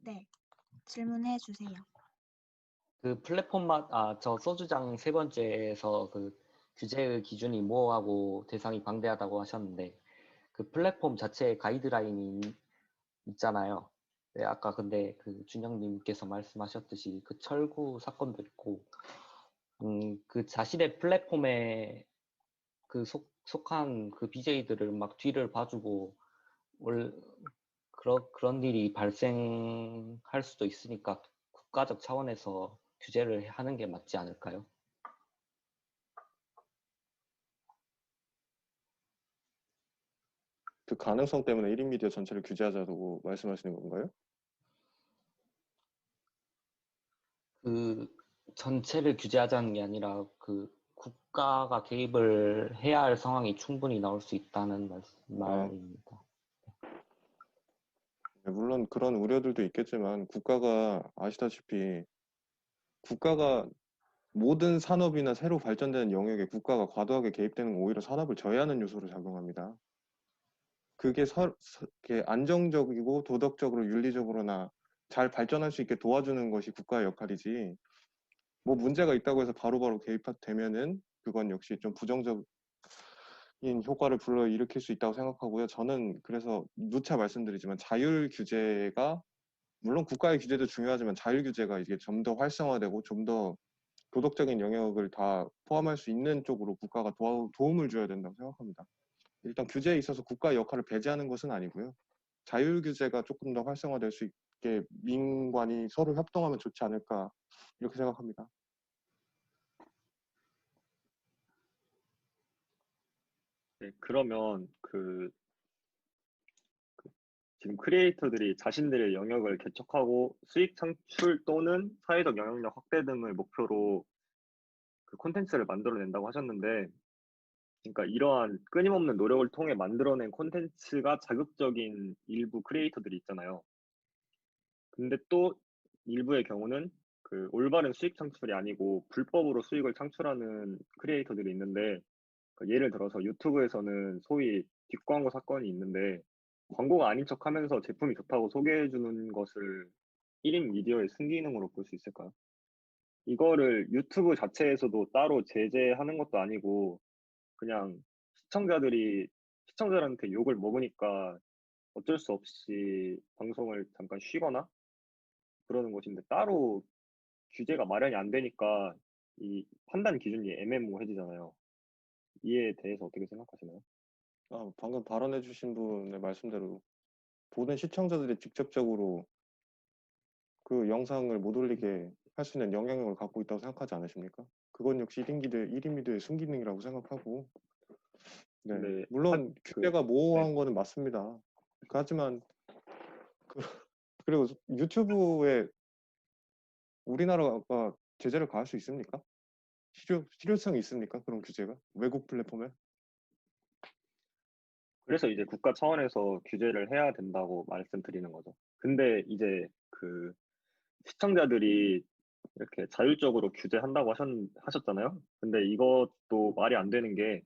네. 질문해 주세요. 그 저 소주장 세 번째에서 그 규제의 기준이 모호하고 대상이 방대하다고 하셨는데, 그 플랫폼 자체에 가이드라인이 있잖아요. 네, 아까 근데 그 준영님께서 말씀하셨듯이 그 철구 사건도 있고, 그 자신의 플랫폼에 그 속한 그 BJ들을 막 뒤를 봐주고, 그런 일이 발생할 수도 있으니까 국가적 차원에서 규제를 하는 게 맞지 않을까요? 그 가능성 때문에 1인 미디어 전체를 규제하자고 말씀하시는 건가요? 그 전체를 규제하자는 게 아니라 그 국가가 개입을 해야 할 상황이 충분히 나올 수 있다는 말입니다. 네, 물론 그런 우려들도 있겠지만 국가가 아시다시피 국가가 모든 산업이나 새로 발전되는 영역에 국가가 과도하게 개입되는 건 오히려 산업을 저해하는 요소로 작용합니다. 그게 이렇게 안정적이고 도덕적으로 윤리적으로나 잘 발전할 수 있게 도와주는 것이 국가의 역할이지, 뭐 문제가 있다고 해서 바로바로 개입되면은 그건 역시 좀 부정적인 효과를 불러일으킬 수 있다고 생각하고요. 저는 그래서 누차 말씀드리지만 자율 규제가, 물론 국가의 규제도 중요하지만 자율 규제가 이게 좀 더 활성화되고 좀 더 도덕적인 영역을 다 포함할 수 있는 쪽으로 국가가 도움을 줘야 된다고 생각합니다. 일단 규제에 있어서 국가의 역할을 배제하는 것은 아니고요. 자율 규제가 조금 더 활성화될 수 있게 민관이 서로 협동하면 좋지 않을까, 이렇게 생각합니다. 네, 그러면 지금 크리에이터들이 자신들의 영역을 개척하고 수익 창출 또는 사회적 영향력 확대 등을 목표로 그 콘텐츠를 만들어낸다고 하셨는데, 그러니까 이러한 끊임없는 노력을 통해 만들어낸 콘텐츠가 자극적인 일부 크리에이터들이 있잖아요. 근데 또 일부의 경우는 그 올바른 수익 창출이 아니고 불법으로 수익을 창출하는 크리에이터들이 있는데, 그 예를 들어서 유튜브에서는 소위 뒷광고 사건이 있는데, 광고가 아닌 척 하면서 제품이 좋다고 소개해 주는 것을 1인 미디어의 순기능으로 볼 수 있을까요? 이거를 유튜브 자체에서도 따로 제재하는 것도 아니고 그냥 시청자들한테 욕을 먹으니까 어쩔 수 없이 방송을 잠깐 쉬거나 그러는 것인데, 따로 규제가 마련이 안 되니까 이 판단 기준이 애매모호해지잖아요. 이에 대해서 어떻게 생각하시나요? 방금 발언해주신 분의 말씀대로 보는 시청자들이 직접적으로 그 영상을 못 올리게 할 수 있는 영향력을 갖고 있다고 생각하지 않으십니까? 그건 역시 1인 미디어의 순기능이라고 생각하고, 네, 근데 물론 그 규제가 네. 모호한 거는 맞습니다. 하지만 그, 그리고 유튜브에 우리나라가 제재를 가할 수 있습니까? 실효성이 있습니까? 그런 규제가 외국 플랫폼에? 그래서 이제 국가 차원에서 규제를 해야 된다고 말씀드리는 거죠. 근데 이제 그 시청자들이 이렇게 자율적으로 규제한다고 하셨잖아요. 근데 이것도 말이 안 되는 게,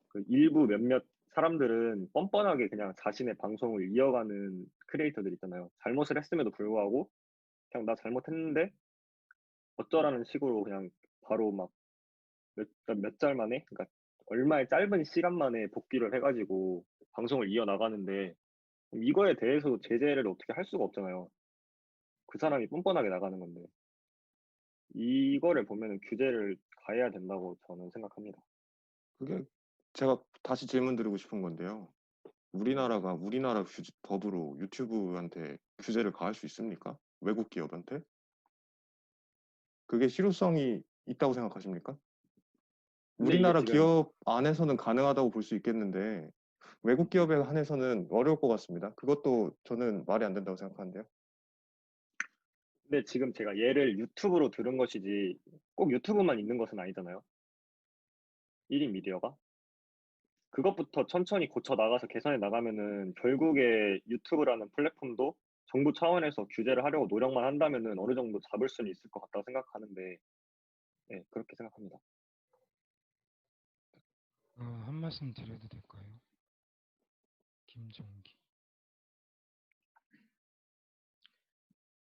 그 일부 몇몇 사람들은 뻔뻔하게 그냥 자신의 방송을 이어가는 크리에이터들 있잖아요. 잘못을 했음에도 불구하고 그냥 나 잘못했는데 어쩌라는 식으로 그냥 바로 막 몇 달 만에, 그러니까 얼마의 짧은 시간 만에 복귀를 해가지고 방송을 이어나가는데, 이거에 대해서 제재를 어떻게 할 수가 없잖아요. 그 사람이 뻔뻔하게 나가는 건데. 이거를 보면은 규제를 가해야 된다고 저는 생각합니다. 그게 제가 다시 질문 드리고 싶은 건데요. 우리나라 법으로 유튜브한테 규제를 가할 수 있습니까? 외국 기업한테? 그게 실효성이 있다고 생각하십니까? 근데 이게 우리나라 지금, 기업 안에서는 가능하다고 볼 수 있겠는데 외국 기업에 한해서는 어려울 것 같습니다. 그것도 저는 말이 안 된다고 생각하는데요. 근데 지금 제가 예를 유튜브로 들은 것이지 꼭 유튜브만 있는 것은 아니잖아요. 1인 미디어가. 그것부터 천천히 고쳐 나가서 개선해 나가면은 결국에 유튜브라는 플랫폼도 정부 차원에서 규제를 하려고 노력만 한다면은 어느 정도 잡을 수는 있을 것 같다고 생각하는데, 네, 그렇게 생각합니다. 한 말씀 드려도 될까요? 김종기.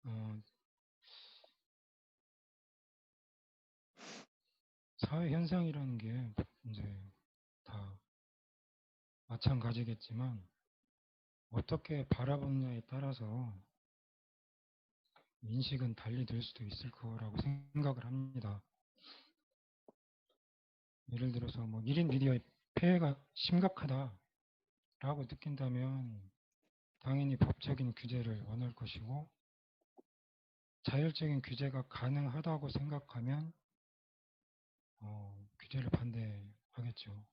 어, 사회 현상이라는 게 이제 다 마찬가지겠지만 어떻게 바라보느냐에 따라서 인식은 달리 될 수도 있을 거라고 생각을 합니다. 예를 들어서 뭐 1인 미디어의 폐해가 심각하다라고 느낀다면 당연히 법적인 규제를 원할 것이고, 자율적인 규제가 가능하다고 생각하면 규제를 반대하겠죠.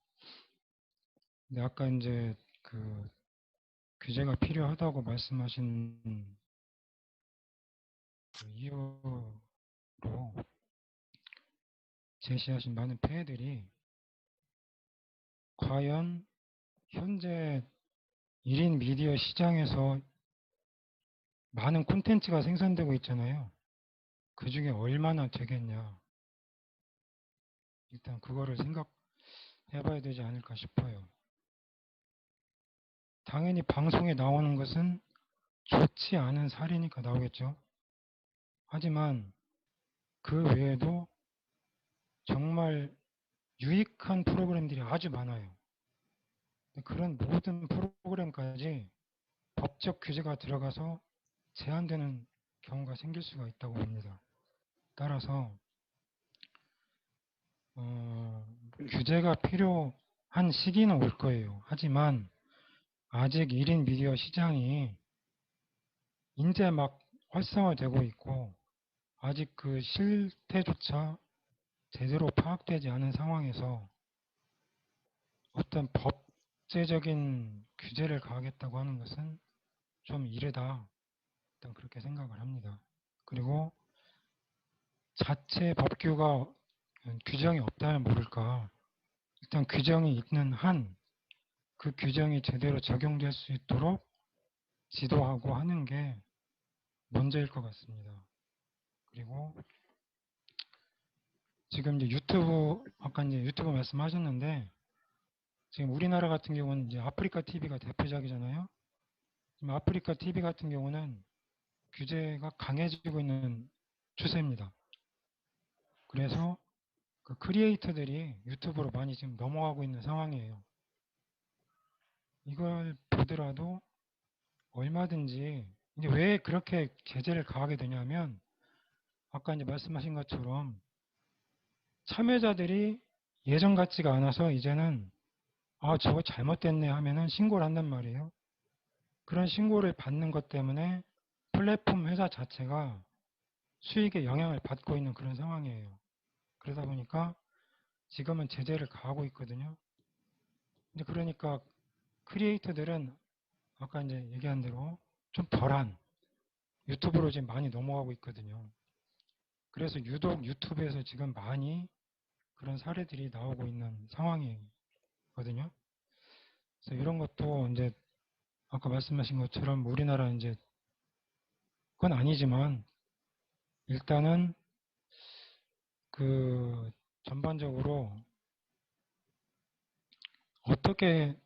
근데 아까 이제 그 규제가 필요하다고 말씀하신 그 이유로 제시하신 많은 폐해들이 과연 현재 1인 미디어 시장에서 많은 콘텐츠가 생산되고 있잖아요. 그 중에 얼마나 되겠냐. 일단 그거를 생각해봐야 되지 않을까 싶어요. 당연히 방송에 나오는 것은 좋지 않은 사례니까 나오겠죠. 하지만 그 외에도 정말 유익한 프로그램들이 아주 많아요. 그런 모든 프로그램까지 법적 규제가 들어가서 제한되는 경우가 생길 수가 있다고 봅니다. 따라서 규제가 필요한 시기는 올 거예요. 하지만 아직 1인 미디어 시장이 이제 막 활성화되고 있고 아직 그 실태조차 제대로 파악되지 않은 상황에서 어떤 법제적인 규제를 가하겠다고 하는 것은 좀 이르다. 일단 그렇게 생각을 합니다. 그리고 자체 법규가 규정이 없다면 모를까. 일단 규정이 있는 한 그 규정이 제대로 적용될 수 있도록 지도하고 하는 게 먼저일 것 같습니다. 그리고 지금 이제 아까 이제 유튜브 말씀하셨는데, 지금 우리나라 같은 경우는 이제 아프리카 TV가 대표작이잖아요. 지금 아프리카 TV 같은 경우는 규제가 강해지고 있는 추세입니다. 그래서 그 크리에이터들이 유튜브로 많이 지금 넘어가고 있는 상황이에요. 이걸 보더라도 얼마든지, 이제 왜 그렇게 제재를 가하게 되냐면, 아까 이제 말씀하신 것처럼 참여자들이 예전 같지가 않아서 이제는 저거 잘못됐네 하면은 신고를 한단 말이에요. 그런 신고를 받는 것 때문에 플랫폼 회사 자체가 수익에 영향을 받고 있는 그런 상황이에요. 그러다 보니까 지금은 제재를 가하고 있거든요. 근데 그러니까 크리에이터들은 아까 이제 얘기한 대로 좀 덜한 유튜브로 지금 많이 넘어가고 있거든요. 그래서 유독 유튜브에서 지금 많이 그런 사례들이 나오고 있는 상황이거든요. 그래서 이런 것도 이제 아까 말씀하신 것처럼 우리나라 이제 그건 아니지만 일단은 그 전반적으로 어떻게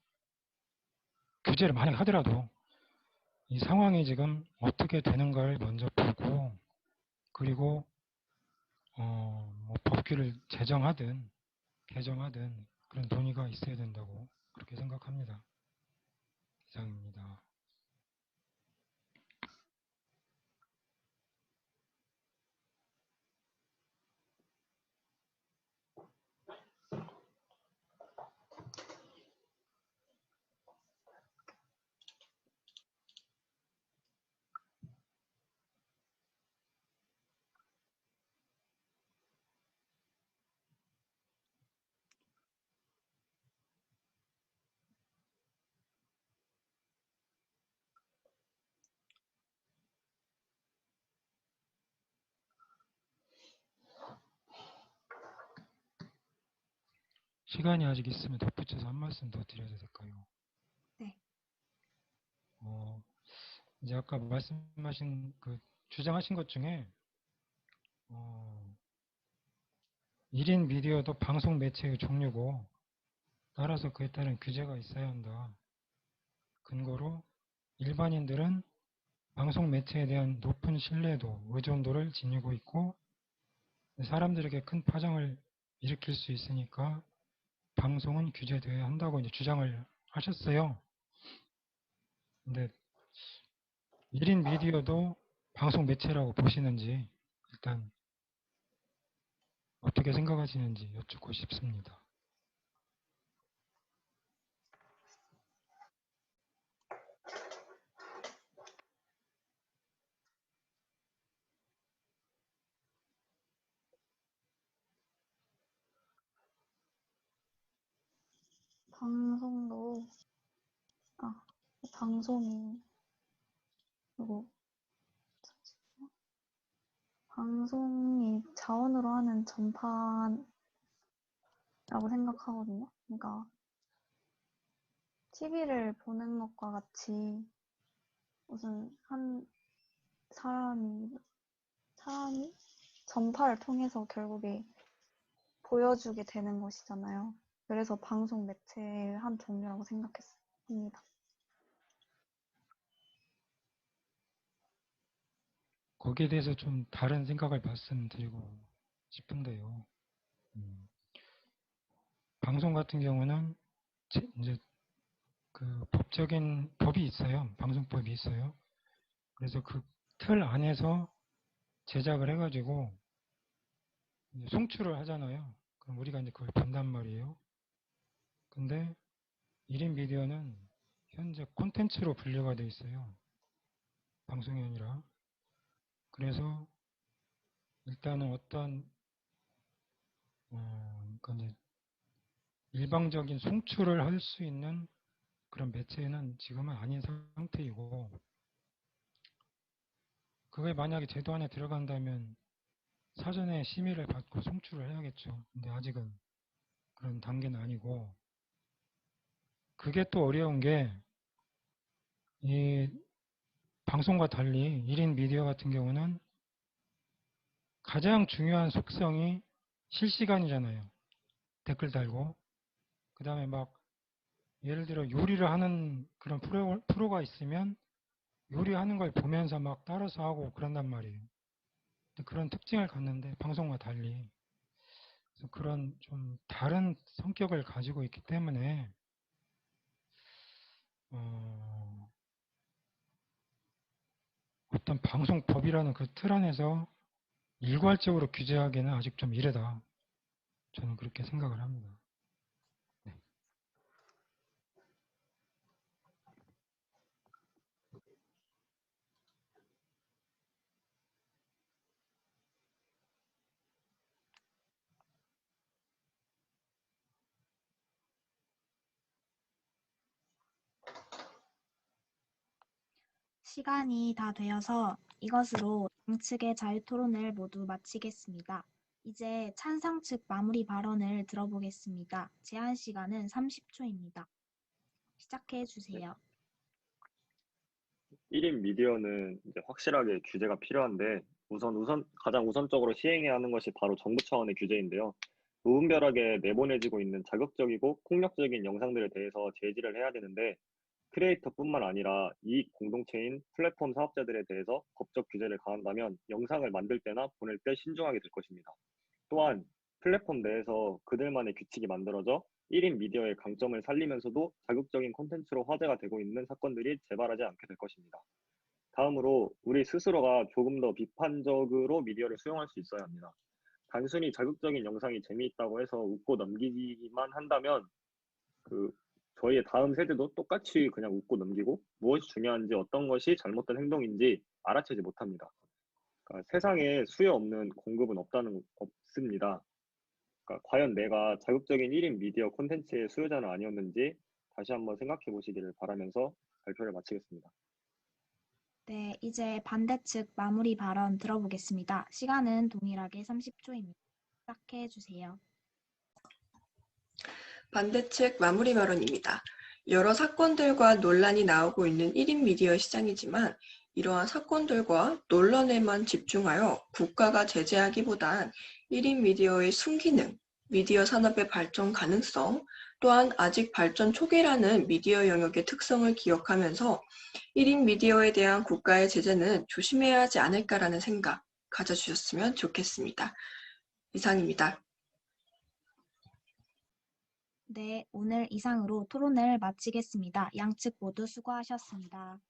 규제를 만약 하더라도 이 상황이 지금 어떻게 되는가를 먼저 보고, 그리고 뭐 법규를 제정하든 개정하든 그런 논의가 있어야 된다고 그렇게 생각합니다. 이상입니다. 시간이 아직 있으면 덧붙여서 한 말씀 더 드려도 될까요? 네. 이제 아까 말씀하신 그 주장하신 것 중에 1인 미디어도 방송 매체의 종류고 따라서 그에 따른 규제가 있어야 한다. 근거로 일반인들은 방송 매체에 대한 높은 신뢰도, 의존도를 지니고 있고 사람들에게 큰 파장을 일으킬 수 있으니까 방송은 규제되어야 한다고 이제 주장을 하셨어요. 근데 1인 미디어도 방송 매체라고 보시는지 일단 어떻게 생각하시는지 여쭙고 싶습니다. 방송도, 방송이, 그리고, 방송이 자원으로 하는 전파라고 생각하거든요. 그러니까, TV를 보는 것과 같이 무슨 한 사람이 전파를 통해서 결국에 보여주게 되는 것이잖아요. 그래서 방송 매체의 한 종류라고 생각했습니다. 거기에 대해서 좀 다른 생각을 말씀드리고 싶은데요. 방송 같은 경우는 이제 그 법적인 법이 있어요. 방송법이 있어요. 그래서 그 틀 안에서 제작을 해가지고 송출을 하잖아요. 그럼 우리가 이제 그걸 본단 말이에요. 근데 1인 미디어는 현재 콘텐츠로 분류가 되어 있어요. 방송이 아니라. 그래서 일단은 어떤 그러니까 이제 일방적인 송출을 할 수 있는 그런 매체는 지금은 아닌 상태이고, 그게 만약에 제도 안에 들어간다면 사전에 심의를 받고 송출을 해야겠죠. 근데 아직은 그런 단계는 아니고, 그게 또 어려운 게, 이 방송과 달리 1인 미디어 같은 경우는 가장 중요한 속성이 실시간이잖아요. 댓글 달고. 그 다음에 막 예를 들어 요리를 하는 그런 프로가 있으면 요리하는 걸 보면서 막 따라서 하고 그런단 말이에요. 그런 특징을 갖는데 방송과 달리 그래서 그런 좀 다른 성격을 가지고 있기 때문에 어떤 방송법이라는 그 틀 안에서 일괄적으로 규제하기는 아직 좀 이르다. 저는 그렇게 생각을 합니다. 네. 시간이 다 되어서 이것으로 양측의 자유토론을 모두 마치겠습니다. 이제 찬성 측 마무리 발언을 들어보겠습니다. 제한 시간은 30초입니다. 시작해 주세요. 1인 미디어는 이제 확실하게 규제가 필요한데 가장 우선적으로 시행해야 하는 것이 바로 정부 차원의 규제인데요. 무분별하게 내보내지고 있는 자극적이고 폭력적인 영상들에 대해서 제지를 해야 되는데 크리에이터뿐만 아니라 이익 공동체인 플랫폼 사업자들에 대해서 법적 규제를 가한다면 영상을 만들 때나 보낼 때 신중하게 될 것입니다. 또한 플랫폼 내에서 그들만의 규칙이 만들어져 1인 미디어의 강점을 살리면서도 자극적인 콘텐츠로 화제가 되고 있는 사건들이 재발하지 않게 될 것입니다. 다음으로 우리 스스로가 조금 더 비판적으로 미디어를 수용할 수 있어야 합니다. 단순히 자극적인 영상이 재미있다고 해서 웃고 넘기기만 한다면 저희의 다음 세대도 똑같이 그냥 웃고 넘기고 무엇이 중요한지 어떤 것이 잘못된 행동인지 알아채지 못합니다. 그러니까 세상에 수요 없는 공급은 없습니다. 그러니까 과연 내가 자극적인 1인 미디어 콘텐츠의 수요자는 아니었는지 다시 한번 생각해 보시기를 바라면서 발표를 마치겠습니다. 네, 이제 반대측 마무리 발언 들어보겠습니다. 시간은 동일하게 30초입니다. 시작해 주세요. 반대측 마무리 발언입니다. 여러 사건들과 논란이 나오고 있는 1인 미디어 시장이지만 이러한 사건들과 논란에만 집중하여 국가가 제재하기보단 1인 미디어의 순기능, 미디어 산업의 발전 가능성, 또한 아직 발전 초기라는 미디어 영역의 특성을 기억하면서 1인 미디어에 대한 국가의 제재는 조심해야 하지 않을까라는 생각 가져주셨으면 좋겠습니다. 이상입니다. 네, 오늘 이상으로 토론을 마치겠습니다. 양측 모두 수고하셨습니다.